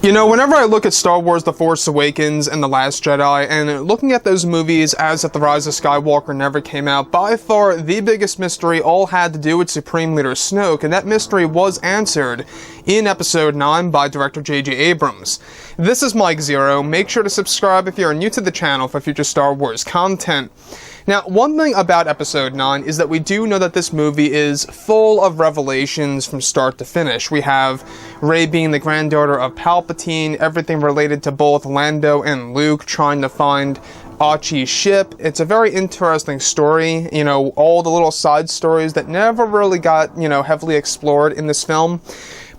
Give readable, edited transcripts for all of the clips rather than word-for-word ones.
You know, whenever I look at Star Wars The Force Awakens and The Last Jedi, and looking at those movies as if The Rise of Skywalker never came out, by far the biggest mystery all had to do with Supreme Leader Snoke, and that mystery was answered in Episode 9 by director J.J. Abrams. This is Mike Zero. Make sure to subscribe if you're new to the channel for future Star Wars content. Now, one thing about Episode 9 is that we do know that this movie is full of revelations from start to finish. We have Rey being the granddaughter of Palpatine, everything related to both Lando and Luke trying to find Archie's ship. It's a very interesting story, you know, all the little side stories that never really got, heavily explored in this film.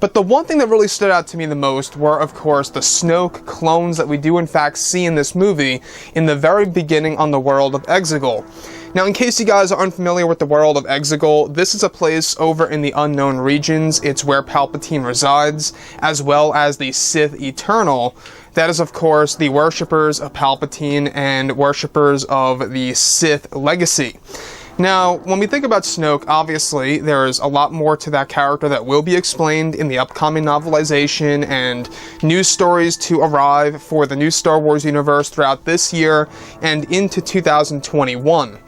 But the one thing that really stood out to me the most were, of course, the Snoke clones that we do in fact see in this movie in the very beginning on the world of Exegol. Now, in case you guys are unfamiliar with the world of Exegol, this is a place over in the unknown regions. It's where Palpatine resides, as well as the Sith Eternal. That is, of course, the worshippers of Palpatine and worshippers of the Sith legacy. Now, when we think about Snoke, obviously, there's a lot more to that character that will be explained in the upcoming novelization and news stories to arrive for the new Star Wars universe throughout this year and into 2021.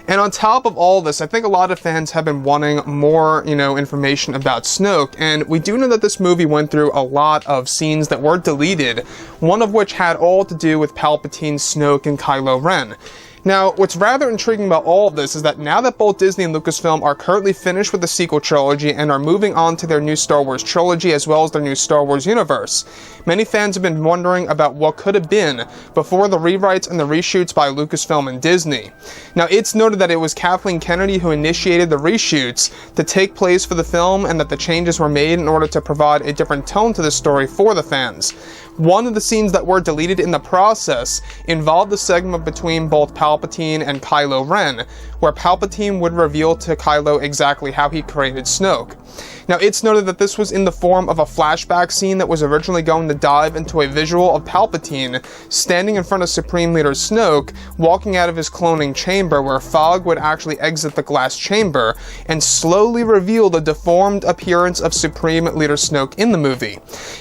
And on top of all this, I think a lot of fans have been wanting more, information about Snoke, and we do know that this movie went through a lot of scenes that were deleted, one of which had all to do with Palpatine, Snoke, and Kylo Ren. Now, what's rather intriguing about all of this is that now that both Disney and Lucasfilm are currently finished with the sequel trilogy and are moving on to their new Star Wars trilogy as well as their new Star Wars universe, many fans have been wondering about what could have been before the rewrites and the reshoots by Lucasfilm and Disney. Now, it's noted that it was Kathleen Kennedy who initiated the reshoots to take place for the film and that the changes were made in order to provide a different tone to the story for the fans. One of the scenes that were deleted in the process involved the segment between both Palpatine and Kylo Ren, where Palpatine would reveal to Kylo exactly how he created Snoke. Now, it's noted that this was in the form of a flashback scene that was originally going to dive into a visual of Palpatine standing in front of Supreme Leader Snoke, walking out of his cloning chamber, where fog would actually exit the glass chamber and slowly reveal the deformed appearance of Supreme Leader Snoke in the movie.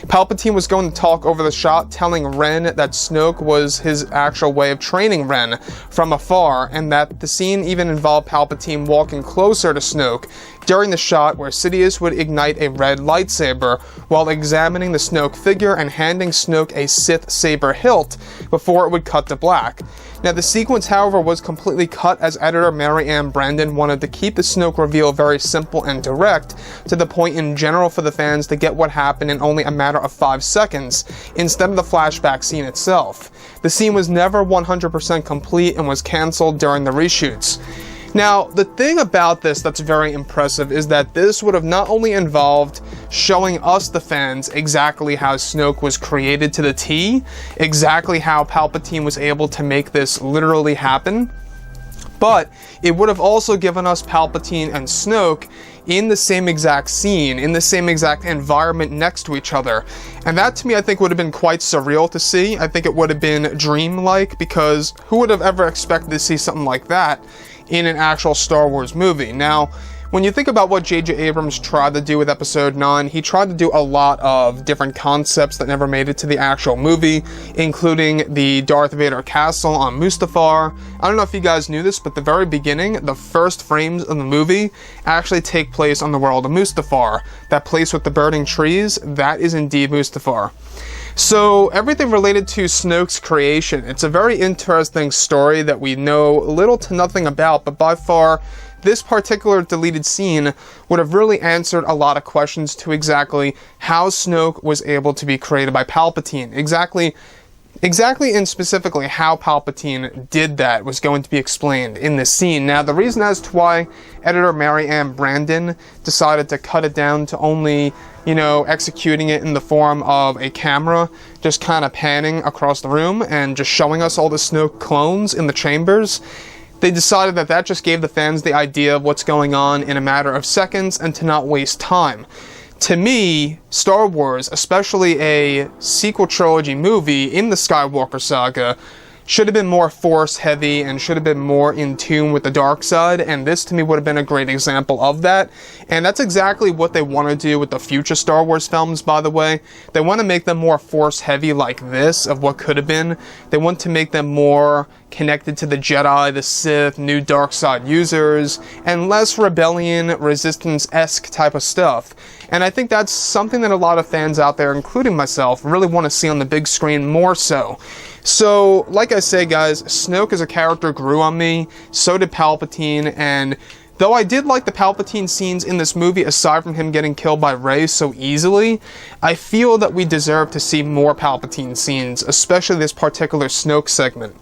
Palpatine was going to talk over the shot, telling Ren that Snoke was his actual way of training Ren from afar, and that the scene even involved Palpatine walking closer to Snoke during the shot where Sidious would ignite a red lightsaber while examining the Snoke figure and handing Snoke a Sith saber hilt before it would cut to black. Now, the sequence, however, was completely cut as editor Mary Ann Brandon wanted to keep the Snoke reveal very simple and direct, to the point in general for the fans to get what happened in only a matter of 5 seconds, instead of the flashback scene itself. The scene was never 100% complete and was cancelled during the reshoots. Now, the thing about this that's very impressive is that this would have not only involved showing us, the fans, exactly how Snoke was created to the T, exactly how Palpatine was able to make this literally happen, but it would have also given us Palpatine and Snoke in the same exact scene, in the same exact environment next to each other. And that, to me, I think would have been quite surreal to see. I think it would have been dreamlike, because who would have ever expected to see something like that in an actual Star Wars movie? Now, when you think about what J.J. Abrams tried to do with Episode 9, he tried to do a lot of different concepts that never made it to the actual movie, including the Darth Vader castle on Mustafar. I don't know if you guys knew this, but the very beginning, the first frames of the movie actually take place on the world of Mustafar. That place with the burning trees, that is indeed Mustafar. So, everything related to Snoke's creation, it's a very interesting story that we know little to nothing about, but by far, this particular deleted scene would have really answered a lot of questions to exactly how Snoke was able to be created by Palpatine. Exactly and specifically how Palpatine did that was going to be explained in this scene. Now, the reason as to why editor Mary Ann Brandon decided to cut it down to only, executing it in the form of a camera just kind of panning across the room and just showing us all the Snoke clones in the chambers, they decided that that just gave the fans the idea of what's going on in a matter of seconds and to not waste time. To me, Star Wars, especially a sequel trilogy movie in the Skywalker saga, should have been more force heavy and should have been more in tune with the dark side, and this to me would have been a great example of that. And that's exactly what they want to do with the future Star Wars films, by the way. They want to make them more force heavy like this, of what could have been. They want to make them more connected to the Jedi, the Sith, new dark side users, and less rebellion, resistance-esque type of stuff. And I think that's something that a lot of fans out there, including myself, really want to see on the big screen more so. So, like I say, guys, Snoke as a character grew on me, so did Palpatine, and though I did like the Palpatine scenes in this movie, aside from him getting killed by Rey so easily, I feel that we deserve to see more Palpatine scenes, especially this particular Snoke segment.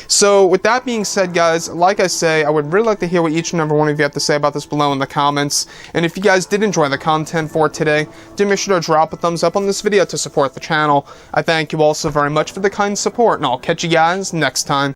So, with that being said, guys, like I say, I would really like to hear what each and every one of you have to say about this below in the comments. And if you guys did enjoy the content for today, do make sure to drop a thumbs up on this video to support the channel. I thank you all so very much for the kind support, and I'll catch you guys next time.